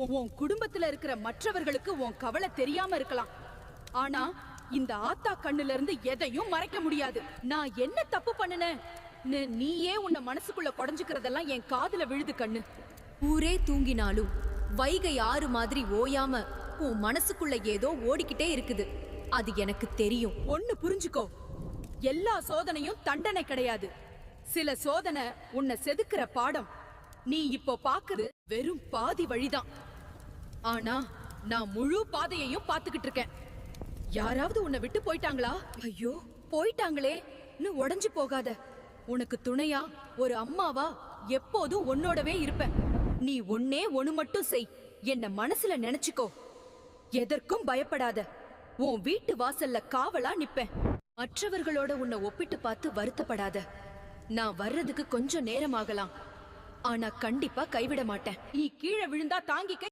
உன் குடும்பத்துல இருக்கிற மற்றவர்களுக்கு உன் கவலை தெரியாம இருக்கலாம். ஆனா இந்த ஆத்தா கண்ணுல இருந்து எதையும் மறைக்க முடியாது. நான் என்ன தப்பு பண்ணுனேன்? நீயே உன்னை மனசுக்குள்ள குடைஞ்சுக்கிறதெல்லாம் என் காதுல விழுது கண்ணு. ஊரே தூங்கினாலும் வைகை ஆறு மாதிரி ஓயாம உன் மனசுக்குள்ள ஏதோ ஓடிக்கிட்டே இருக்குது. அது எனக்கு தெரியும். ஒண்ணு புரிஞ்சுக்கோ, எல்லா சோதனையும் தண்டனை கிடையாது. சில சோதனை உன்னை செதுக்கிற பாடம். நீ இப்போ பாக்குது வெறும் பாதி வழிதான். ஆனா நான் முழு பாதையையும் பாத்துக்கிட்டு இருக்கேன். யாராவது உன்னை விட்டு போயிட்டாங்களா? ஐயோ போயிட்டாங்களே, இன்னும் உடைஞ்சு போகாத. உனக்கு துணையா ஒரு அம்மாவா எப்போதும் உன்னோடவே இருப்பேன். நீ ஒன்னே ஒண்ணு மட்டும் செய், என்ன மனசுல நினைச்சுக்கோ. எதற்கும் பயப்படாத. உன் வீட்டு வாசல்ல காவலா நிப்பேன். மற்றவர்களோட உன்னை ஒப்பிட்டு பார்த்து வருத்தப்படாத. நான் வர்றதுக்கு கொஞ்சம் நேரம் ஆகலாம், ஆனா கண்டிப்பா கைவிட மாட்டேன். நீ கீழே விழுந்தா தாங்கிக்க